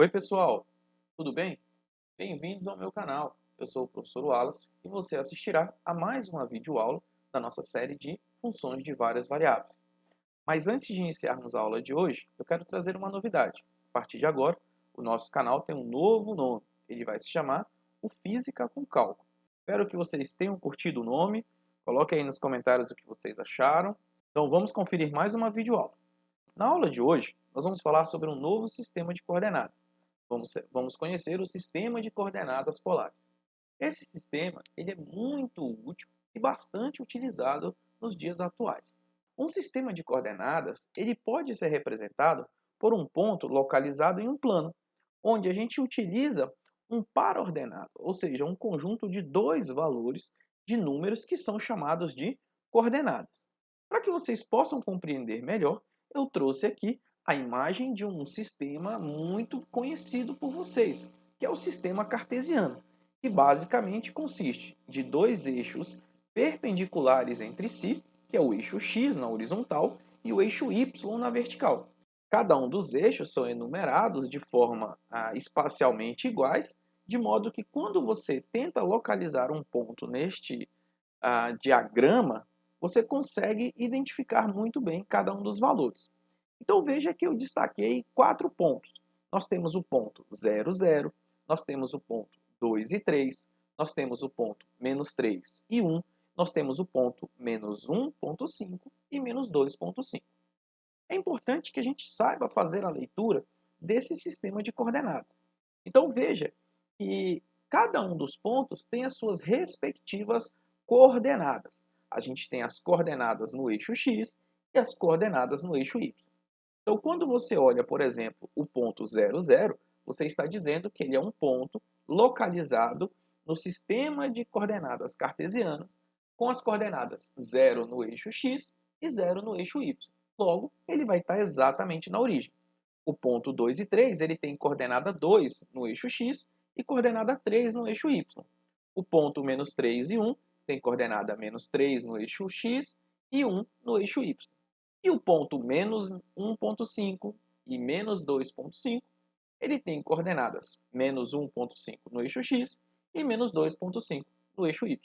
Oi pessoal, tudo bem? Bem-vindos ao meu canal. Eu sou o professor Wallace e você assistirá a mais uma videoaula da nossa série de funções de várias variáveis. Mas antes de iniciarmos a aula de hoje, eu quero trazer uma novidade. A partir de agora, o nosso canal tem um novo nome. Ele vai se chamar o Física com Cálculo. Espero que vocês tenham curtido o nome. Coloque aí nos comentários o que vocês acharam. Então vamos conferir mais uma videoaula. Na aula de hoje, nós vamos falar sobre um novo sistema de coordenadas. Vamos conhecer o sistema de coordenadas polares. Esse sistema ele é muito útil e bastante utilizado nos dias atuais. Um sistema de coordenadas ele pode ser representado por um ponto localizado em um plano, onde a gente utiliza um par ordenado, ou seja, um conjunto de dois valores de números que são chamados de coordenadas. Para que vocês possam compreender melhor, eu trouxe aqui a imagem de um sistema muito conhecido por vocês, que é o sistema cartesiano, que basicamente consiste de dois eixos perpendiculares entre si, que é o eixo x na horizontal e o eixo y na vertical. Cada um dos eixos são enumerados de forma espacialmente iguais, de modo que quando você tenta localizar um ponto neste diagrama, você consegue identificar muito bem cada um dos valores. Então veja que eu destaquei 4 pontos. Nós temos o ponto 0, 0, nós temos o ponto 2 e 3, nós temos o ponto menos 3 e 1, nós temos o ponto menos 1,5 e menos 2,5. É importante que a gente saiba fazer a leitura desse sistema de coordenadas. Então veja que cada um dos pontos tem as suas respectivas coordenadas. A gente tem as coordenadas no eixo x e as coordenadas no eixo y. Então, quando você olha, por exemplo, o ponto 0, 0, você está dizendo que ele é um ponto localizado no sistema de coordenadas cartesianas, com as coordenadas 0 no eixo x e 0 no eixo y. Logo, ele vai estar exatamente na origem. O ponto 2 e 3 ele tem coordenada 2 no eixo x e coordenada 3 no eixo y. O ponto menos 3 e 1 tem coordenada menos 3 no eixo x e 1 no eixo y. E o ponto menos 1,5 e menos 2,5, ele tem coordenadas menos 1,5 no eixo x e menos 2,5 no eixo y.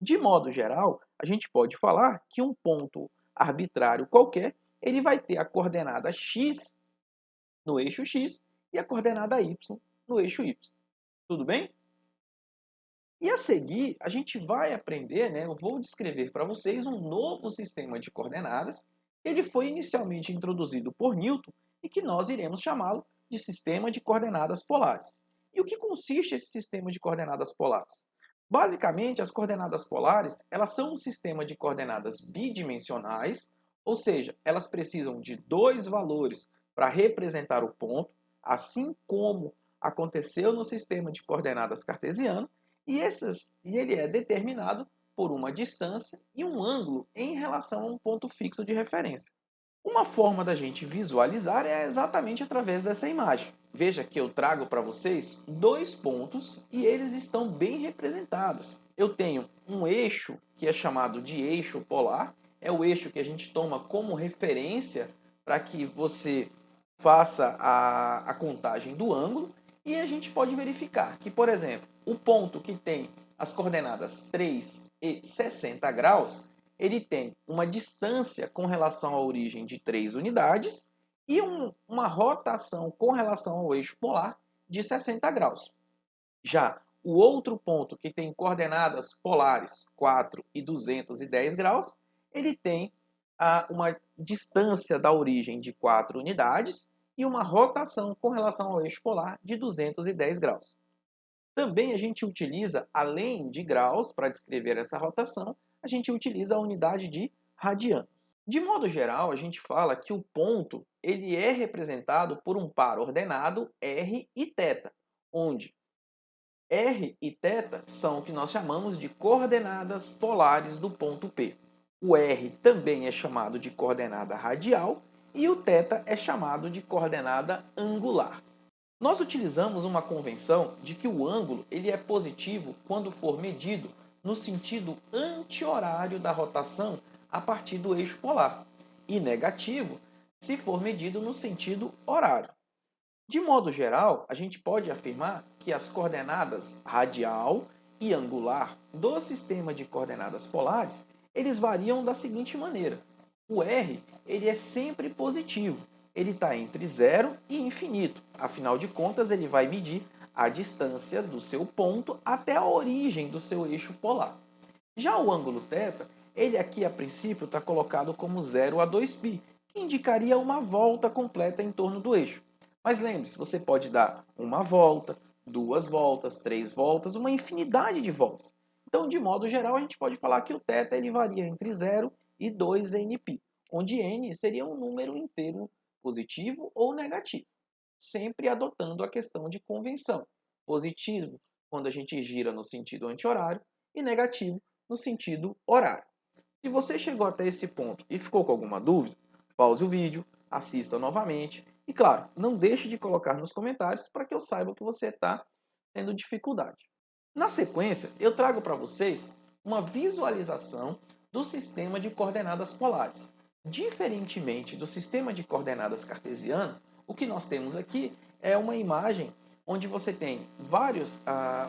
De modo geral, a gente pode falar que um ponto arbitrário qualquer, ele vai ter a coordenada x no eixo x e a coordenada y no eixo y. Tudo bem? E a seguir, a gente vai aprender, eu vou descrever para vocês um novo sistema de coordenadas. Ele foi inicialmente introduzido por Newton e que nós iremos chamá-lo de sistema de coordenadas polares. E o que consiste esse sistema de coordenadas polares? Basicamente, as coordenadas polares, elas são um sistema de coordenadas bidimensionais, ou seja, elas precisam de dois valores para representar o ponto, assim como aconteceu no sistema de coordenadas cartesiano, e ele é determinado por uma distância e um ângulo em relação a um ponto fixo de referência. Uma forma da gente visualizar é exatamente através dessa imagem. Veja que eu trago para vocês dois pontos e eles estão bem representados. Eu tenho um eixo que é chamado de eixo polar, é o eixo que a gente toma como referência para que você faça a contagem do ângulo, e a gente pode verificar que, por exemplo, o ponto que tem as coordenadas 3 e 60 graus, ele tem uma distância com relação à origem de 3 unidades e uma rotação com relação ao eixo polar de 60 graus. Já o outro ponto que tem coordenadas polares 4 e 210 graus, ele tem uma distância da origem de 4 unidades e uma rotação com relação ao eixo polar de 210 graus. Também a gente utiliza, além de graus, para descrever essa rotação, a gente utiliza a unidade de radianos. De modo geral, a gente fala que o ponto ele é representado por um par ordenado r e θ, onde r e θ são o que nós chamamos de coordenadas polares do ponto P. O r também é chamado de coordenada radial e o θ é chamado de coordenada angular. Nós utilizamos uma convenção de que o ângulo ele é positivo quando for medido no sentido anti-horário da rotação a partir do eixo polar e negativo se for medido no sentido horário. De modo geral, a gente pode afirmar que as coordenadas radial e angular do sistema de coordenadas polares, eles variam da seguinte maneira. O r ele é sempre positivo, ele está entre zero e infinito. Afinal de contas, ele vai medir a distância do seu ponto até a origem do seu eixo polar. Já o ângulo θ, ele aqui a princípio está colocado como 0 a 2π, que indicaria uma volta completa em torno do eixo. Mas lembre-se, você pode dar uma volta, duas voltas, três voltas, uma infinidade de voltas. Então, de modo geral, a gente pode falar que o θ ele varia entre 0 e 2nπ, onde n seria um número inteiro positivo ou negativo, sempre adotando a questão de convenção. Positivo quando a gente gira no sentido anti-horário e negativo no sentido horário. Se você chegou até esse ponto e ficou com alguma dúvida, pause o vídeo, assista novamente e, claro, não deixe de colocar nos comentários para que eu saiba que você está tendo dificuldade. Na sequência, eu trago para vocês uma visualização do sistema de coordenadas polares. Diferentemente do sistema de coordenadas cartesiano, o que nós temos aqui é uma imagem onde você tem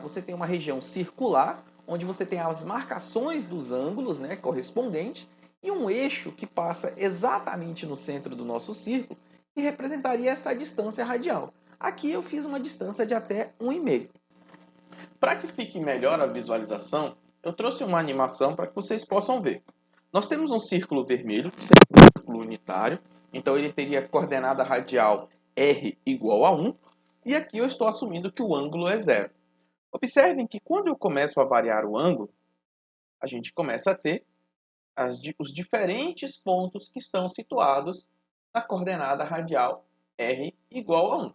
você tem uma região circular, onde você tem as marcações dos ângulos, né, correspondentes, e um eixo que passa exatamente no centro do nosso círculo, que representaria essa distância radial. Aqui eu fiz uma distância de até 1,5. Para que fique melhor a visualização, eu trouxe uma animação para que vocês possam ver. Nós temos um círculo vermelho, que seria um círculo unitário, então ele teria coordenada radial r igual a 1, e aqui eu estou assumindo que o ângulo é zero. Observem que quando eu começo a variar o ângulo, a gente começa a ter os diferentes pontos que estão situados na coordenada radial r igual a 1.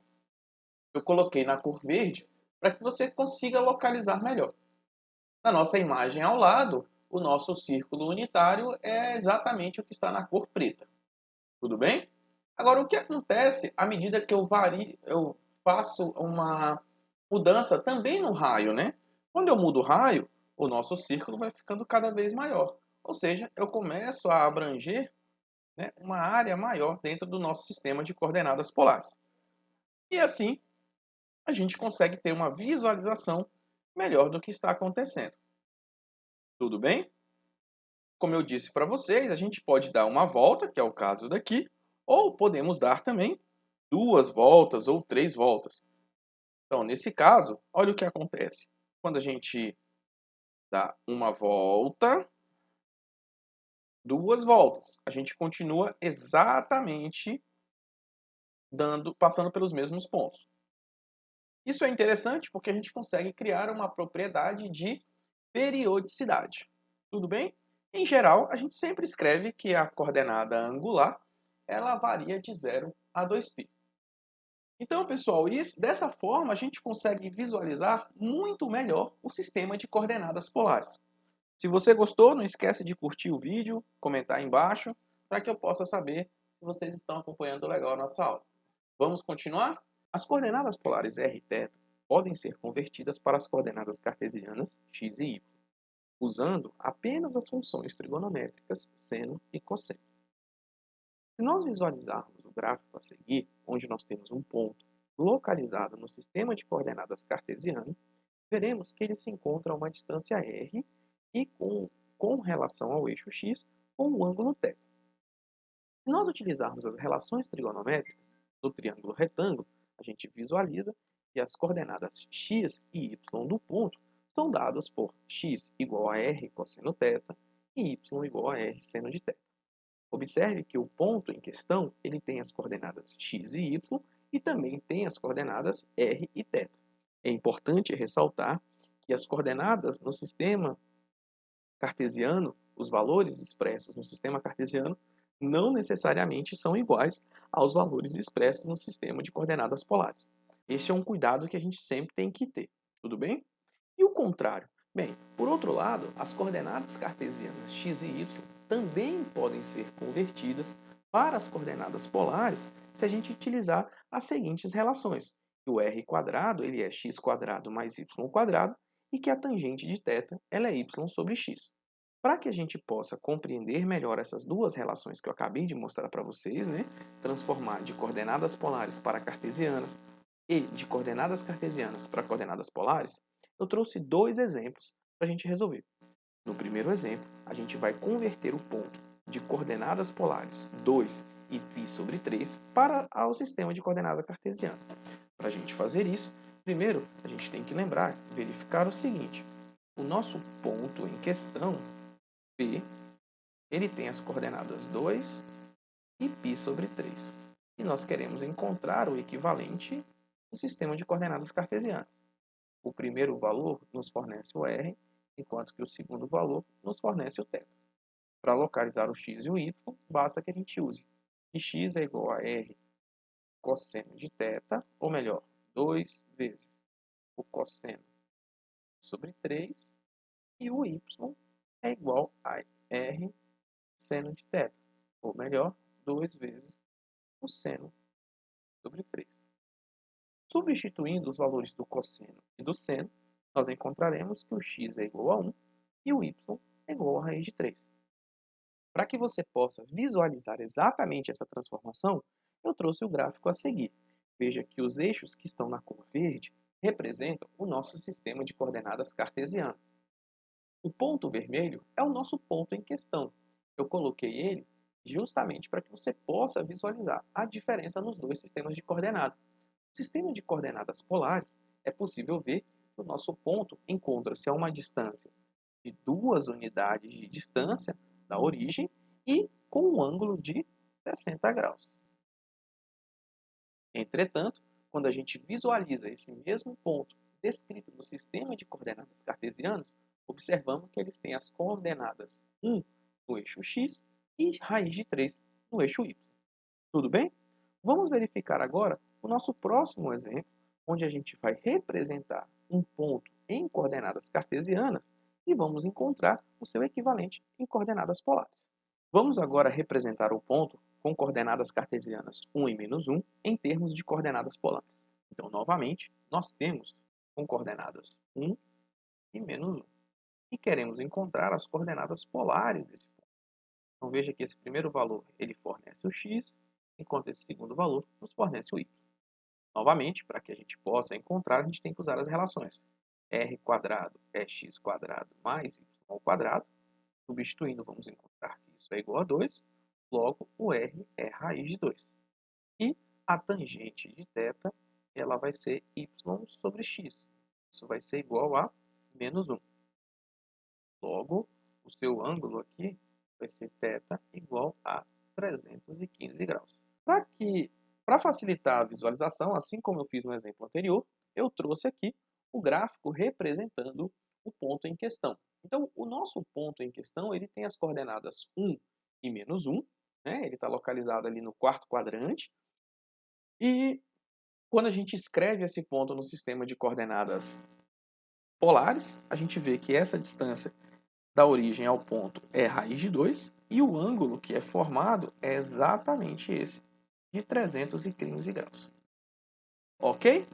Eu coloquei na cor verde para que você consiga localizar melhor. Na nossa imagem ao lado, o nosso círculo unitário é exatamente o que está na cor preta. Tudo bem? Agora, o que acontece à medida que eu faço uma mudança também no raio, né? Quando eu mudo o raio, o nosso círculo vai ficando cada vez maior. Ou seja, eu começo a abranger, né, uma área maior dentro do nosso sistema de coordenadas polares. E assim, a gente consegue ter uma visualização melhor do que está acontecendo. Tudo bem? Como eu disse para vocês, a gente pode dar uma volta, que é o caso daqui, ou podemos dar também duas voltas ou três voltas. Então, nesse caso, olha o que acontece. Quando a gente dá uma volta, duas voltas, a gente continua exatamente passando pelos mesmos pontos. Isso é interessante porque a gente consegue criar uma propriedade de periodicidade. Tudo bem? Em geral, a gente sempre escreve que a coordenada angular ela varia de 0 a 2π. Então, pessoal, dessa forma a gente consegue visualizar muito melhor o sistema de coordenadas polares. Se você gostou, não esquece de curtir o vídeo, comentar aí embaixo, para que eu possa saber se vocês estão acompanhando legal a nossa aula. Vamos continuar? As coordenadas polares r e θ podem ser convertidas para as coordenadas cartesianas x e y, usando apenas as funções trigonométricas seno e cosseno. Se nós visualizarmos o gráfico a seguir, onde nós temos um ponto localizado no sistema de coordenadas cartesiano, veremos que ele se encontra a uma distância r e com relação ao eixo x com o ângulo θ. Se nós utilizarmos as relações trigonométricas do triângulo retângulo, a gente visualiza que as coordenadas x e y do ponto são dadas por x igual a r cosseno θ e y igual a r seno de θ. Observe que o ponto em questão ele tem as coordenadas x e y e também tem as coordenadas r e θ. É importante ressaltar que as coordenadas no sistema cartesiano, os valores expressos no sistema cartesiano, não necessariamente são iguais aos valores expressos no sistema de coordenadas polares. Este é um cuidado que a gente sempre tem que ter, tudo bem? E o contrário? Bem, por outro lado, as coordenadas cartesianas x e y também podem ser convertidas para as coordenadas polares se a gente utilizar as seguintes relações. Que o r² ele é x² mais y² e que a tangente de θ ela é y sobre x. Para que a gente possa compreender melhor essas duas relações que eu acabei de mostrar para vocês, né? Transformar de coordenadas polares para cartesianas, e de coordenadas cartesianas para coordenadas polares, eu trouxe dois exemplos para a gente resolver. No primeiro exemplo, a gente vai converter o ponto de coordenadas polares 2 e π sobre 3 para o sistema de coordenada cartesiana. Para a gente fazer isso, primeiro a gente tem que lembrar, verificar o seguinte: o nosso ponto em questão, P, ele tem as coordenadas 2 e π sobre 3. E nós queremos encontrar o equivalente no sistema de coordenadas cartesianas. O primeiro valor nos fornece o R, enquanto que o segundo valor nos fornece o θ. Para localizar o x e o y, basta que a gente use que x é igual a R cosseno de θ, ou melhor, 2 vezes o cosseno sobre 3, e o y é igual a R seno de θ, ou melhor, 2 vezes o seno sobre 3. Substituindo os valores do cosseno e do seno, nós encontraremos que o x é igual a 1 e o y é igual a raiz de 3. Para que você possa visualizar exatamente essa transformação, eu trouxe o gráfico a seguir. Veja que os eixos que estão na cor verde representam o nosso sistema de coordenadas cartesiano. O ponto vermelho é o nosso ponto em questão. Eu coloquei ele justamente para que você possa visualizar a diferença nos dois sistemas de coordenadas. No sistema de coordenadas polares, é possível ver que o nosso ponto encontra-se a uma distância de 2 unidades de distância da origem e com um ângulo de 60 graus. Entretanto, quando a gente visualiza esse mesmo ponto descrito no sistema de coordenadas cartesianos, observamos que eles têm as coordenadas 1 no eixo x e raiz de 3 no eixo y. Tudo bem? Vamos verificar agora o nosso próximo exemplo, onde a gente vai representar um ponto em coordenadas cartesianas e vamos encontrar o seu equivalente em coordenadas polares. Vamos agora representar o ponto com coordenadas cartesianas 1 e menos 1 em termos de coordenadas polares. Então, novamente, nós temos com coordenadas 1 e menos 1. E queremos encontrar as coordenadas polares desse ponto. Então, veja que esse primeiro valor ele fornece o x, enquanto esse segundo valor nos fornece o y. Novamente, para que a gente possa encontrar, a gente tem que usar as relações. R quadrado é x quadrado mais y ao quadrado. Substituindo, vamos encontrar que isso é igual a 2. Logo, o R é raiz de 2. E a tangente de θ, ela vai ser y sobre x. Isso vai ser igual a menos 1. Logo, o seu ângulo aqui vai ser θ igual a 315 graus. Para facilitar a visualização, assim como eu fiz no exemplo anterior, eu trouxe aqui o gráfico representando o ponto em questão. Então, o nosso ponto em questão ele tem as coordenadas 1 e menos 1, né? Ele está localizado ali no quarto quadrante. E quando a gente escreve esse ponto no sistema de coordenadas polares, a gente vê que essa distância da origem ao ponto é raiz de 2 e o ângulo que é formado é exatamente esse, de 315 graus. Ok?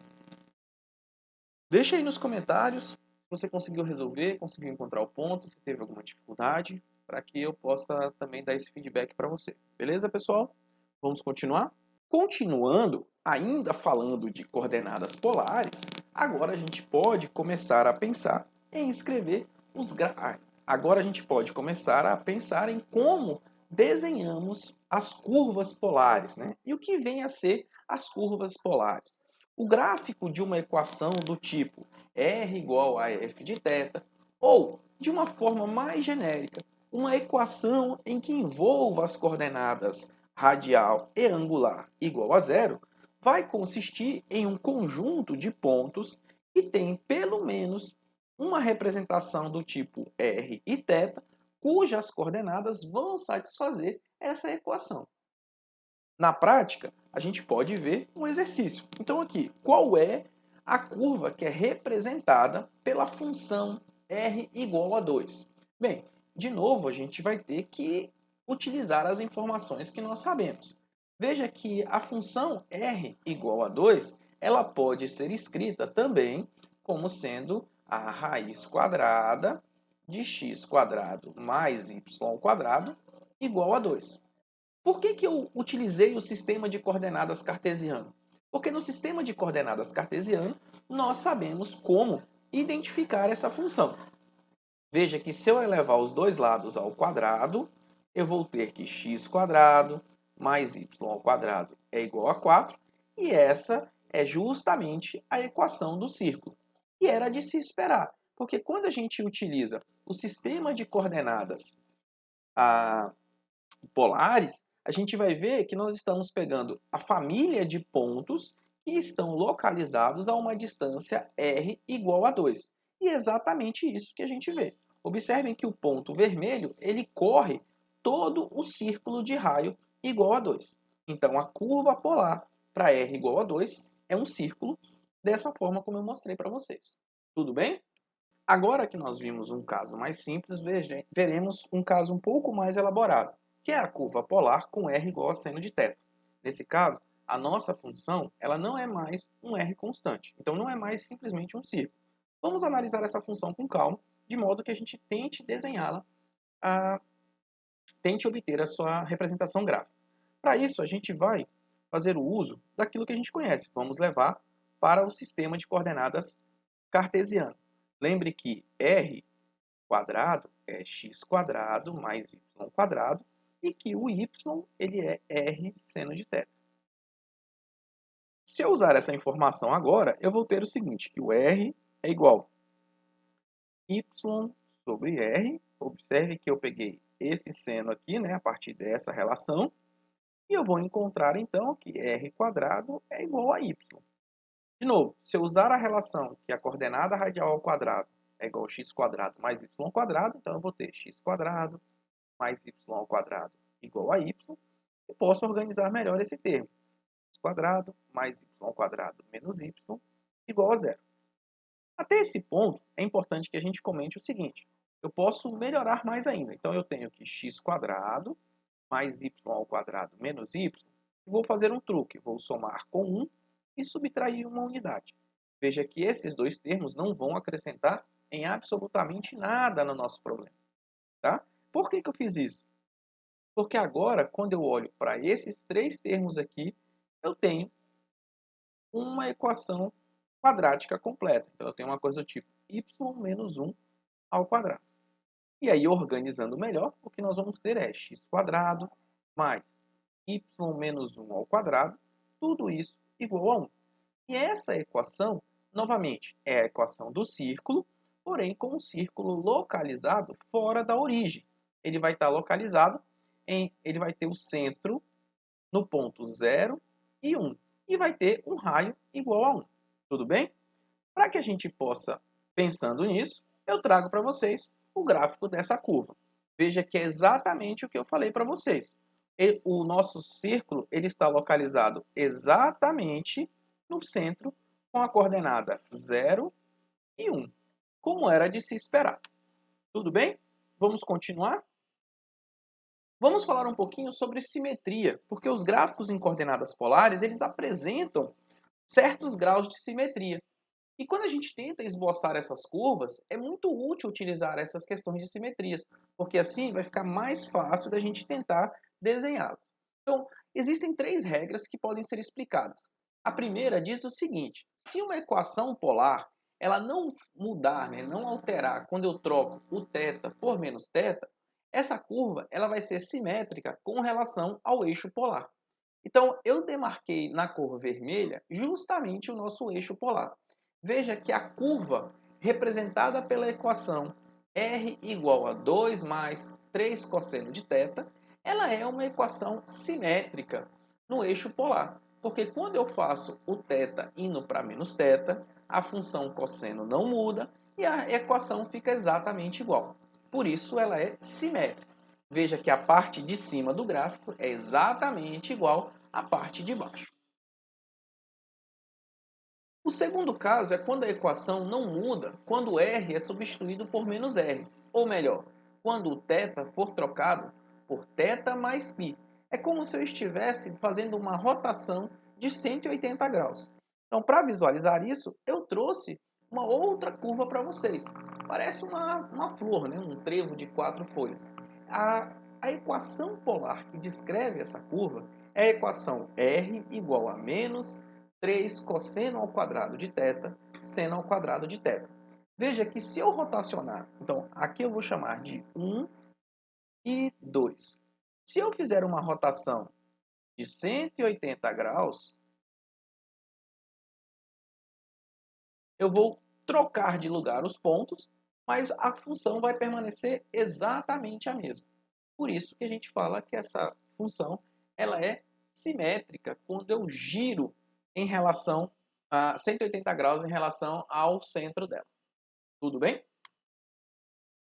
Deixa aí nos comentários se você conseguiu resolver, conseguiu encontrar o ponto, se teve alguma dificuldade, para que eu possa também dar esse feedback para você. Beleza, pessoal? Vamos continuar? Continuando, ainda falando de coordenadas polares, agora a gente pode começar a pensar em escrever os gráficos. Agora a gente pode começar a pensar em como desenhamos as curvas polares, né? E o que vem a ser as curvas polares? O gráfico de uma equação do tipo R igual a f de θ, ou, de uma forma mais genérica, uma equação em que envolva as coordenadas radial e angular igual a zero, vai consistir em um conjunto de pontos que tem pelo menos uma representação do tipo R e θ, cujas coordenadas vão satisfazer essa equação. Na prática, a gente pode ver um exercício. Então aqui, qual é a curva que é representada pela função R igual a 2? Bem, de novo, a gente vai ter que utilizar as informações que nós sabemos. Veja que a função R igual a 2, ela pode ser escrita também como sendo a raiz quadrada de x quadrado mais y quadrado igual a 2. Por que eu utilizei o sistema de coordenadas cartesiano? Porque no sistema de coordenadas cartesiano, nós sabemos como identificar essa função. Veja que se eu elevar os dois lados ao quadrado, eu vou ter que x² mais y ao quadrado é igual a 4, e essa é justamente a equação do círculo. E era de se esperar, porque quando a gente utiliza o sistema de coordenadas polares, a gente vai ver que nós estamos pegando a família de pontos que estão localizados a uma distância r igual a 2. E é exatamente isso que a gente vê. Observem que o ponto vermelho ele corre todo o círculo de raio igual a 2. Então, a curva polar para r igual a 2 é um círculo dessa forma como eu mostrei para vocês. Tudo bem? Agora que nós vimos um caso mais simples, veremos um caso um pouco mais elaborado, que é a curva polar com r igual a seno de θ. Nesse caso, a nossa função ela não é mais um r constante, então não é mais simplesmente um círculo. Vamos analisar essa função com calma, de modo que a gente tente desenhá-la, tente obter a sua representação gráfica. Para isso, a gente vai fazer o uso daquilo que a gente conhece. Vamos levar para o sistema de coordenadas cartesiano. Lembre que r quadrado é x² mais y² e que o y ele é r seno de θ. Se eu usar essa informação agora, eu vou ter o seguinte, que o r é igual a y sobre r. Observe que eu peguei esse seno aqui, né, a partir dessa relação, e eu vou encontrar então que r² é igual a y. De novo, se eu usar a relação que a coordenada radial ao quadrado é igual a x² mais y², então eu vou ter x² mais y² igual a y, e posso organizar melhor esse termo. X² mais y² menos y igual a zero. Até esse ponto, é importante que a gente comente o seguinte. Eu posso melhorar mais ainda. Então, eu tenho que x² mais y² menos y, e vou fazer um truque. Vou somar com 1 e subtrair uma unidade. Veja que esses dois termos não vão acrescentar em absolutamente nada no nosso problema. Tá? Por que eu fiz isso? Porque agora, quando eu olho para esses três termos aqui, eu tenho uma equação quadrática completa. Então, eu tenho uma coisa do tipo y menos 1 ao quadrado. E aí, organizando melhor, o que nós vamos ter é x² mais y menos 1 ao quadrado, tudo isso igual a 1. E essa equação, novamente, é a equação do círculo, porém com um círculo localizado fora da origem. Ele vai estar localizado ele vai ter o centro no ponto 0 e 1. E vai ter um raio igual a 1. Tudo bem? Para que a gente possa, pensando nisso, eu trago para vocês o gráfico dessa curva. Veja que é exatamente o que eu falei para vocês. O nosso círculo ele está localizado exatamente no centro com a coordenada 0 e 1, como era de se esperar. Tudo bem? Vamos continuar? Vamos falar um pouquinho sobre simetria, porque os gráficos em coordenadas polares eles apresentam certos graus de simetria. E quando a gente tenta esboçar essas curvas, é muito útil utilizar essas questões de simetrias, porque assim vai ficar mais fácil da gente tentar desenhá-las. Então, existem três regras que podem ser explicadas. A primeira diz o seguinte: se uma equação polar ela não mudar, né, não alterar quando eu troco o θ por menos θ, essa curva ela vai ser simétrica com relação ao eixo polar. Então, eu demarquei na cor vermelha justamente o nosso eixo polar. Veja que a curva representada pela equação r igual a 2 mais 3 cosseno de θ, ela é uma equação simétrica no eixo polar. Porque quando eu faço o θ indo para menos θ, a função cosseno não muda e a equação fica exatamente igual. Por isso, ela é simétrica. Veja que a parte de cima do gráfico é exatamente igual à parte de baixo. O segundo caso é quando a equação não muda quando r é substituído por menos r, ou melhor, quando o θ for trocado por θ mais π. É como se eu estivesse fazendo uma rotação de 180 graus. Então, para visualizar isso, eu trouxe uma outra curva para vocês. Parece uma flor, né? Um trevo de 4 folhas. A equação polar que descreve essa curva é a equação r igual a menos 3 cosseno ao quadrado de θ, seno ao quadrado de θ. Veja que se eu rotacionar, então aqui eu vou chamar de 1 e 2. Se eu fizer uma rotação de 180 graus, eu vou trocar de lugar os pontos, mas a função vai permanecer exatamente a mesma. Por isso que a gente fala que essa função ela é simétrica quando eu giro em relação a 180 graus em relação ao centro dela. Tudo bem?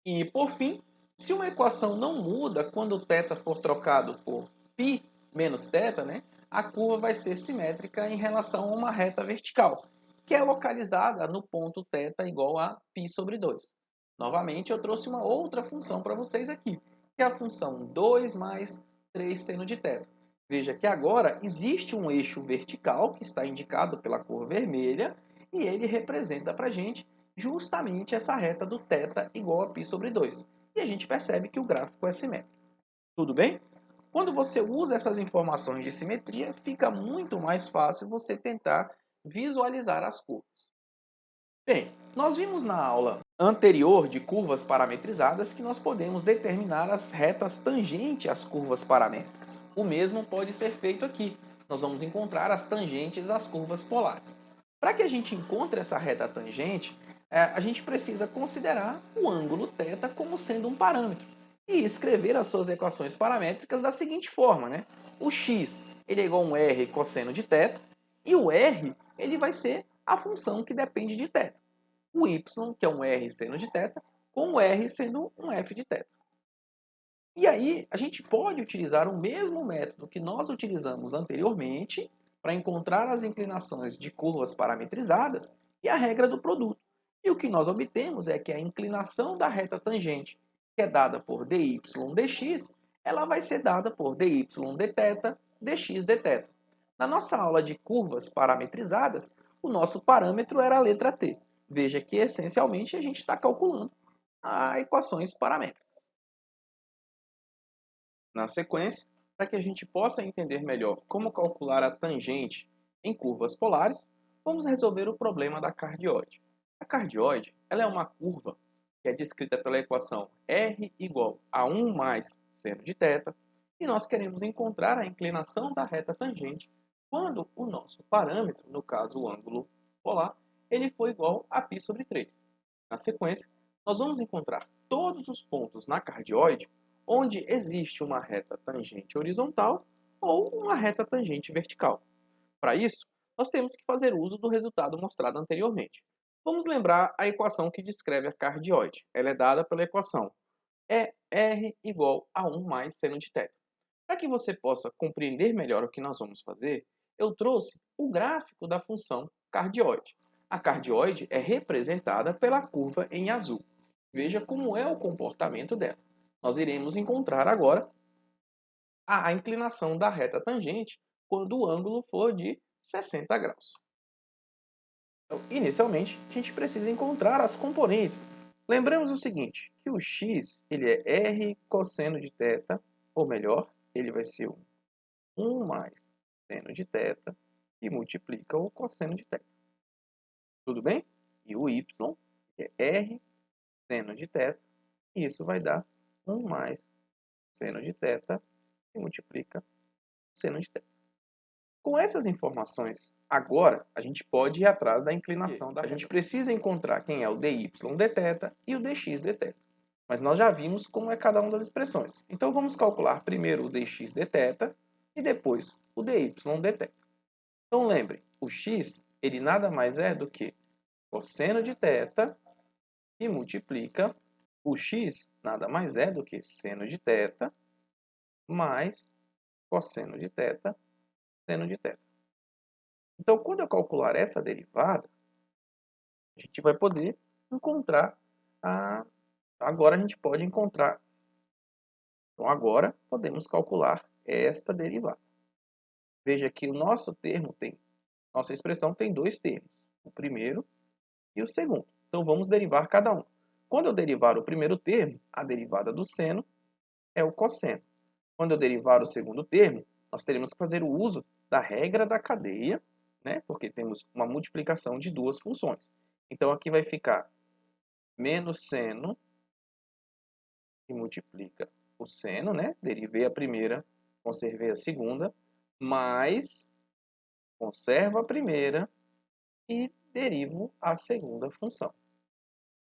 E por fim, se uma equação não muda quando o θ for trocado por π menos θ, né, a curva vai ser simétrica em relação a uma reta vertical, que é localizada no ponto θ igual a π sobre 2. Novamente, eu trouxe uma outra função para vocês aqui, que é a função 2 mais 3 seno de θ. Veja que agora existe um eixo vertical, que está indicado pela cor vermelha, e ele representa para a gente justamente essa reta do θ igual a π sobre 2. E a gente percebe que o gráfico é simétrico. Tudo bem? Quando você usa essas informações de simetria, fica muito mais fácil você tentar visualizar as curvas. Bem, nós vimos na aula anterior de curvas parametrizadas que nós podemos determinar as retas tangentes às curvas paramétricas. O mesmo pode ser feito aqui. Nós vamos encontrar as tangentes às curvas polares. Para que a gente encontre essa reta tangente, a gente precisa considerar o ângulo θ como sendo um parâmetro e escrever as suas equações paramétricas da seguinte forma, né? O x ele é igual a um r cosseno de θ e o r ele vai ser a função que depende de θ. O y, que é um r seno de θ, com o r sendo um f de θ. E aí, a gente pode utilizar o mesmo método que nós utilizamos anteriormente para encontrar as inclinações de curvas parametrizadas e a regra do produto. E o que nós obtemos é que a inclinação da reta tangente, que é dada por dy dx, ela vai ser dada por dy dθ, dx dθ. Na nossa aula de curvas parametrizadas, o nosso parâmetro era a letra t. Veja que, essencialmente, a gente está calculando as equações paramétricas. Na sequência, para que a gente possa entender melhor como calcular a tangente em curvas polares, vamos resolver o problema da cardioide. A cardioide ela é uma curva que é descrita pela equação r igual a 1 mais seno de θ, e nós queremos encontrar a inclinação da reta tangente quando o nosso parâmetro, no caso o ângulo polar, ele for igual a π sobre 3. Na sequência, nós vamos encontrar todos os pontos na cardioide onde existe uma reta tangente horizontal ou uma reta tangente vertical. Para isso, nós temos que fazer uso do resultado mostrado anteriormente. Vamos lembrar a equação que descreve a cardioide. Ela é dada pela equação R igual a 1 mais seno de θ. Para que você possa compreender melhor o que nós vamos fazer, eu trouxe o gráfico da função cardioide. A cardioide é representada pela curva em azul. Veja como é o comportamento dela. Nós iremos encontrar agora a inclinação da reta tangente quando o ângulo for de 60 graus. Então, inicialmente, a gente precisa encontrar as componentes. Lembramos o seguinte, que o x ele é r cosseno de θ, ou melhor, ele vai ser 1 mais seno de θ, que multiplica o cosseno de θ. Tudo bem? E o y é r seno de θ, e isso vai dar 1 mais seno de θ, que multiplica seno de θ. Com essas informações, agora a gente pode ir atrás da inclinação da reta. A gente precisa encontrar quem é o dy dθ e o dx dθ. Mas nós já vimos como é cada uma das expressões. Então vamos calcular primeiro o dx dθ e depois o dy dθ. Então lembre, o x ele nada mais é do que cosseno de θ e multiplica o x nada mais é do que seno de θ mais cosseno de θ, seno de θ. Então, quando eu calcular essa derivada, a gente vai poder encontrar agora a gente pode encontrar. Então, agora podemos calcular esta derivada. Veja que o nosso termo nossa expressão tem dois termos, o primeiro e o segundo. Então, vamos derivar cada um. Quando eu derivar o primeiro termo, a derivada do seno é o cosseno. Quando eu derivar o segundo termo, nós teremos que fazer o uso da regra da cadeia né? Porque temos uma multiplicação de duas funções. Então, aqui vai ficar menos seno, que multiplica o seno, né? Derivei a primeira, conservei a segunda, mais conservo a primeira e derivo a segunda função.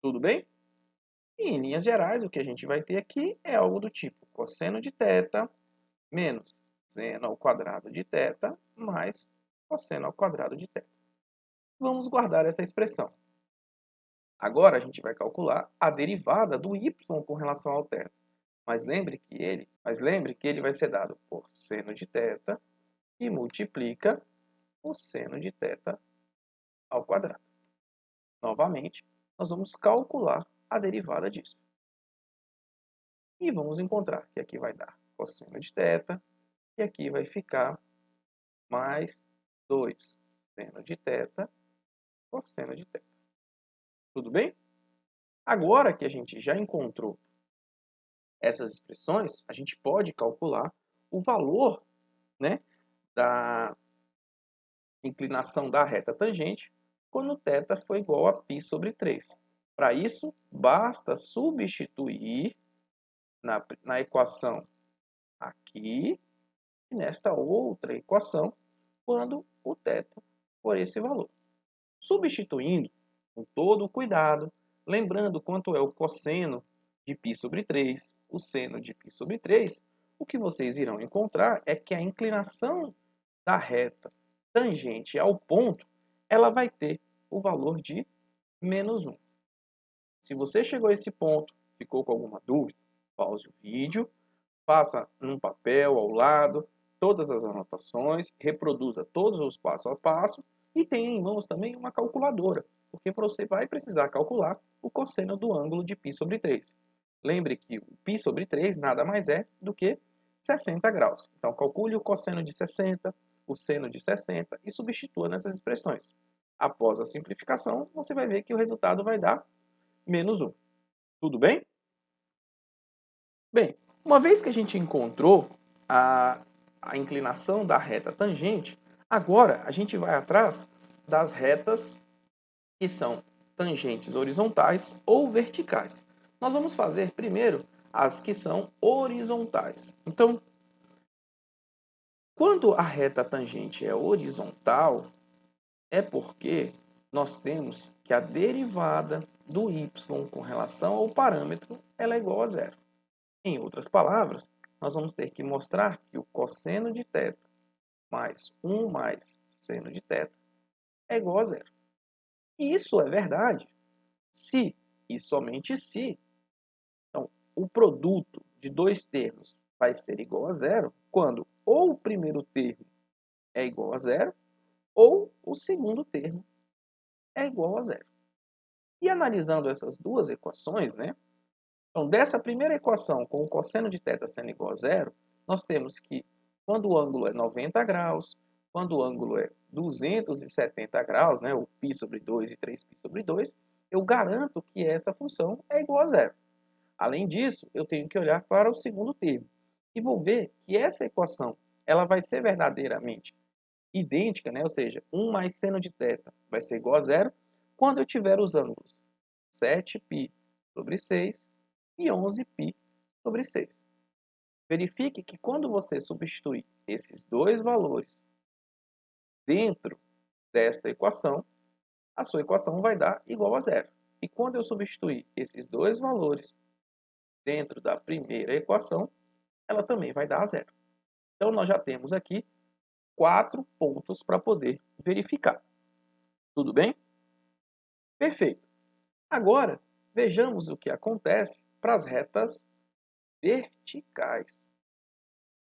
Tudo bem? E em linhas gerais, o que a gente vai ter aqui é algo do tipo cosseno de θ menos seno ao quadrado de θ mais cosseno ao quadrado de θ. Vamos guardar essa expressão. Agora a gente vai calcular a derivada do y com relação ao θ. Mas lembre que ele vai ser dado por seno de θ e multiplica o seno de θ ao quadrado. Novamente, nós vamos calcular a derivada disso. E vamos encontrar que aqui vai dar cosseno de θ e aqui vai ficar mais 2 seno de θ cosseno de θ. Tudo bem? Agora que a gente já encontrou essas expressões, a gente pode calcular o valor, né, da inclinação da reta tangente quando θ for igual a π sobre 3. Para isso, basta substituir na equação aqui e nesta outra equação quando o θ for esse valor. Substituindo com todo o cuidado, lembrando quanto é o cosseno de π sobre 3, o seno de π sobre 3, o que vocês irão encontrar é que a inclinação da reta tangente ao ponto, ela vai ter o valor de menos 1. Se você chegou a esse ponto, ficou com alguma dúvida, pause o vídeo, faça num papel ao lado todas as anotações, reproduza todos os passo a passo e tenha em mãos também uma calculadora, porque você vai precisar calcular o cosseno do ângulo de π sobre 3. Lembre que o π sobre 3 nada mais é do que 60 graus. Então, calcule o cosseno de 60, o seno de 60 e substitua nessas expressões. Após a simplificação, você vai ver que o resultado vai dar menos 1. Tudo bem? Bem, uma vez que a gente encontrou a inclinação da reta tangente, agora a gente vai atrás das retas que são tangentes horizontais ou verticais. Nós vamos fazer primeiro as que são horizontais. Então, quando a reta tangente é horizontal, é porque nós temos que a derivada do y com relação ao parâmetro ela é igual a zero. Em outras palavras, nós vamos ter que mostrar que o cosseno de θ mais 1 mais seno de θ é igual a zero. E isso é verdade se e somente se então, o produto de dois termos vai ser igual a zero quando ou o primeiro termo é igual a zero ou o segundo termo é igual a zero. E analisando essas duas equações, né? Então, dessa primeira equação, com o cosseno de θ sendo igual a zero, nós temos que, quando o ângulo é 90 graus, quando o ângulo é 270 graus, né, o π sobre 2 e 3π sobre 2, eu garanto que essa função é igual a zero. Além disso, eu tenho que olhar para o segundo termo e vou ver que essa equação ela vai ser verdadeiramente idêntica, né, ou seja, 1 mais seno de θ vai ser igual a zero quando eu tiver os ângulos 7π sobre 6 e 11π sobre 6. Verifique que quando você substituir esses dois valores dentro desta equação, a sua equação vai dar igual a zero. E quando eu substituir esses dois valores dentro da primeira equação, ela também vai dar a zero. Então, nós já temos aqui 4 pontos para poder verificar. Tudo bem? Perfeito. Agora, vejamos o que acontece para as retas verticais.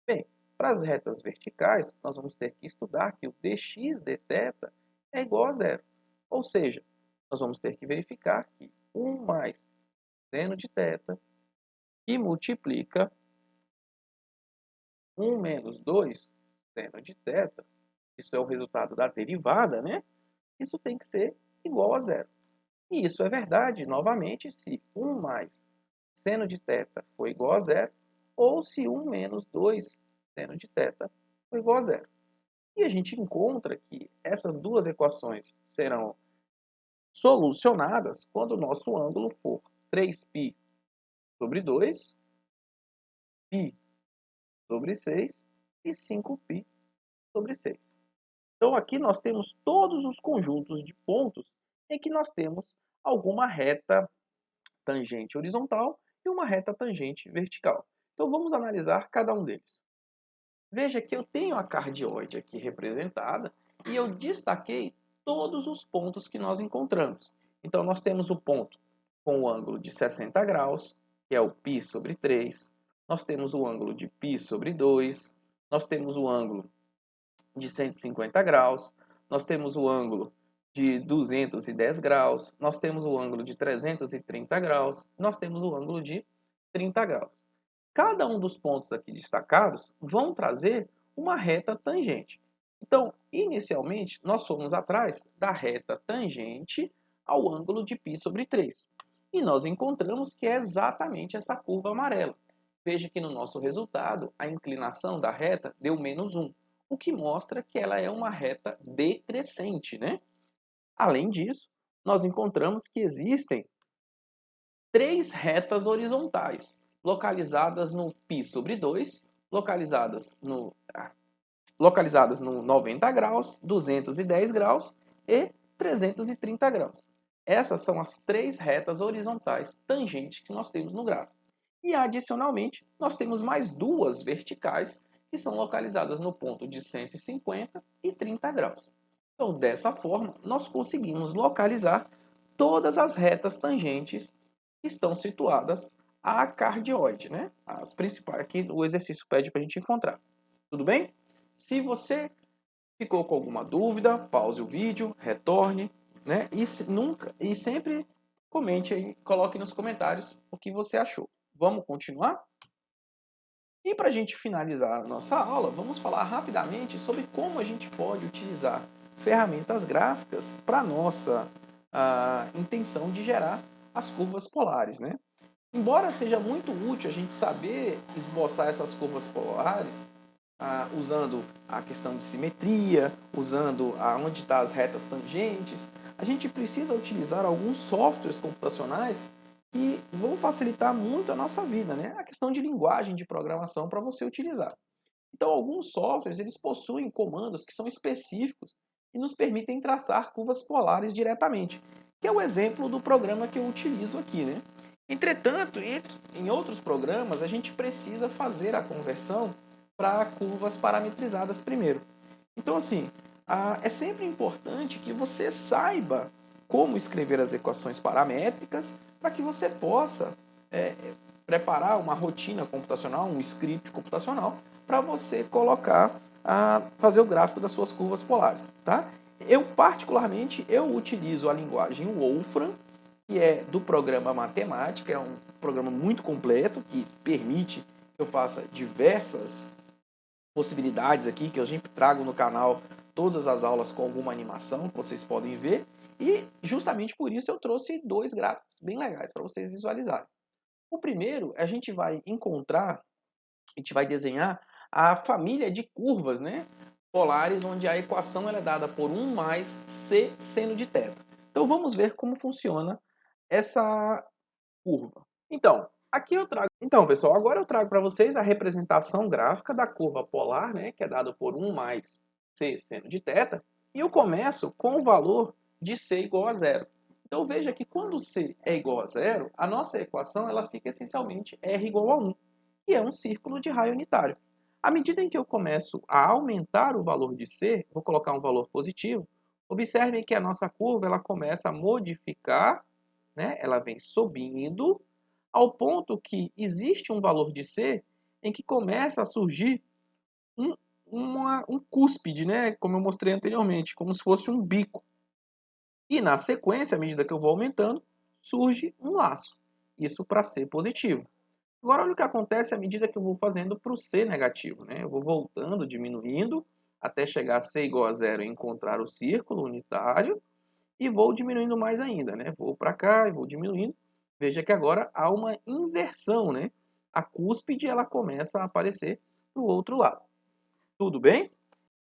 Bem, para as retas verticais, nós vamos ter que estudar que o dx dθ é igual a zero. Ou seja, nós vamos ter que verificar que 1 mais seno de θ que multiplica 1 menos 2 seno de θ, isso é o resultado da derivada, né? Isso tem que ser igual a zero. E isso é verdade, novamente, se 1 mais seno de θ for igual a zero, ou se 1 menos 2 seno de θ for igual a zero. E a gente encontra que essas duas equações serão solucionadas quando o nosso ângulo for 3π sobre 2, π sobre 6 e 5π sobre 6. Então aqui nós temos todos os conjuntos de pontos em que nós temos alguma reta tangente horizontal e uma reta tangente vertical. Então vamos analisar cada um deles. Veja que eu tenho a cardioide aqui representada e eu destaquei todos os pontos que nós encontramos. Então nós temos o ponto com o ângulo de 60 graus, que é o π sobre 3. Nós temos o ângulo de π sobre 2. Nós temos o ângulo de 150 graus. Nós temos o ângulo de 210 graus. Nós temos o ângulo de 330 graus. Nós temos o ângulo de 30 graus. Cada um dos pontos aqui destacados vão trazer uma reta tangente. Então, inicialmente, nós fomos atrás da reta tangente ao ângulo de π sobre 3. E nós encontramos que é exatamente essa curva amarela. Veja que no nosso resultado, a inclinação da reta deu -1, o que mostra que ela é uma reta decrescente, né? Além disso, nós encontramos que existem 3 retas horizontais, localizadas no π sobre 2, localizadas no 90 graus, 210 graus e 330 graus. Essas são as 3 retas horizontais tangentes que nós temos no gráfico. E, adicionalmente, nós temos mais 2 verticais, que são localizadas no ponto de 150 e 30 graus. Então, dessa forma, nós conseguimos localizar todas as retas tangentes que estão situadas à cardioide, né? As principais, aqui o exercício pede para a gente encontrar. Tudo bem? Se você ficou com alguma dúvida, pause o vídeo, retorne, né? E sempre comente aí, coloque nos comentários o que você achou. Vamos continuar? E para a gente finalizar a nossa aula, vamos falar rapidamente sobre como a gente pode utilizar ferramentas gráficas para a nossa intenção de gerar as curvas polares, né? Embora seja muito útil a gente saber esboçar essas curvas polares, usando a questão de simetria, usando onde estão as retas tangentes, a gente precisa utilizar alguns softwares computacionais que vão facilitar muito a nossa vida, né? A questão de linguagem de programação para você utilizar. Então, alguns softwares eles possuem comandos que são específicos e nos permitem traçar curvas polares diretamente, que é o exemplo do programa que eu utilizo aqui, né? Entretanto, em outros programas, a gente precisa fazer a conversão para curvas parametrizadas primeiro. Então, assim, é sempre importante que você saiba como escrever as equações paramétricas para que você possa preparar uma rotina computacional, um script computacional, para você colocar, fazer o gráfico das suas curvas polares. Tá? Eu, particularmente, utilizo a linguagem Wolfram, que é do programa Matemática, é um programa muito completo, que permite que eu faça diversas possibilidades aqui, que eu sempre trago no canal todas as aulas com alguma animação, que vocês podem ver, e justamente por isso eu trouxe 2 gráficos bem legais para vocês visualizarem. O primeiro, a gente vai desenhar a família de curvas, né, polares, onde a equação é dada por 1 mais c seno de θ. Então vamos ver como funciona essa curva. Então, pessoal, agora eu trago para vocês a representação gráfica da curva polar, né, que é dada por 1 mais c seno de θ, e eu começo com o valor de c igual a 0. Então veja que quando c é igual a 0, a nossa equação ela fica essencialmente r igual a 1, que é um círculo de raio unitário. À medida em que eu começo a aumentar o valor de c, vou colocar um valor positivo, observem que a nossa curva ela começa a modificar, né, ela vem subindo, ao ponto que existe um valor de C em que começa a surgir um cúspide, né? Como eu mostrei anteriormente, como se fosse um bico. E na sequência, à medida que eu vou aumentando, surge um laço. Isso para C positivo. Agora, olha o que acontece à medida que eu vou fazendo para o C negativo, né? Eu vou voltando, diminuindo, até chegar a C igual a 0 e encontrar o círculo unitário, e vou diminuindo mais ainda, né? Vou para cá e vou diminuindo. Veja que agora há uma inversão, né? A cúspide ela começa a aparecer para o outro lado. Tudo bem?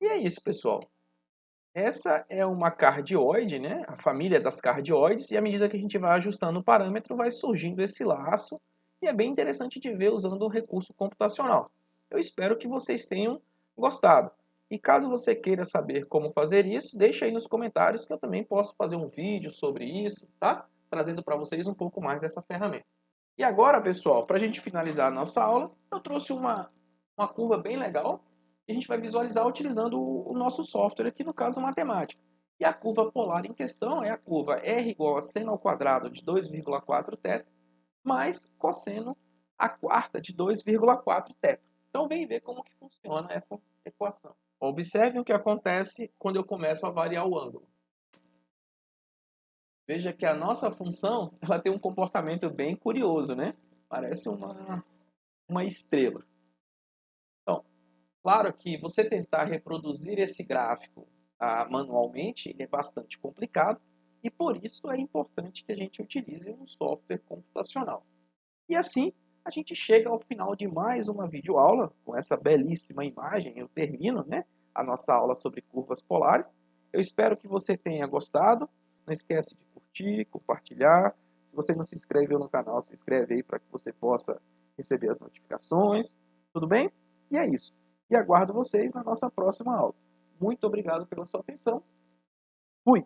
E é isso, pessoal. Essa é uma cardioide, né? A família das cardioides, e à medida que a gente vai ajustando o parâmetro, vai surgindo esse laço, e é bem interessante de ver usando o recurso computacional. Eu espero que vocês tenham gostado. E caso você queira saber como fazer isso, deixa aí nos comentários que eu também posso fazer um vídeo sobre isso, tá? Trazendo para vocês um pouco mais dessa ferramenta. E agora, pessoal, para a gente finalizar a nossa aula, eu trouxe uma curva bem legal que a gente vai visualizar utilizando o nosso software aqui, no caso, matemática. E a curva polar em questão é a curva R igual a seno ao quadrado de 2,4 θ mais cosseno a quarta de 2,4 θ. Então, vem ver como que funciona essa equação. Observe o que acontece quando eu começo a variar o ângulo. Veja que a nossa função ela tem um comportamento bem curioso, né? Parece uma estrela. Então, claro que você tentar reproduzir esse gráfico manualmente ele é bastante complicado e por isso é importante que a gente utilize um software computacional. E assim a gente chega ao final de mais uma videoaula com essa belíssima imagem. Eu termino, né, a nossa aula sobre curvas polares. Eu espero que você tenha gostado. Não esquece de curtir, compartilhar. Se você não se inscreveu no canal, se inscreve aí para que você possa receber as notificações. Tudo bem? E é isso. E aguardo vocês na nossa próxima aula. Muito obrigado pela sua atenção. Fui!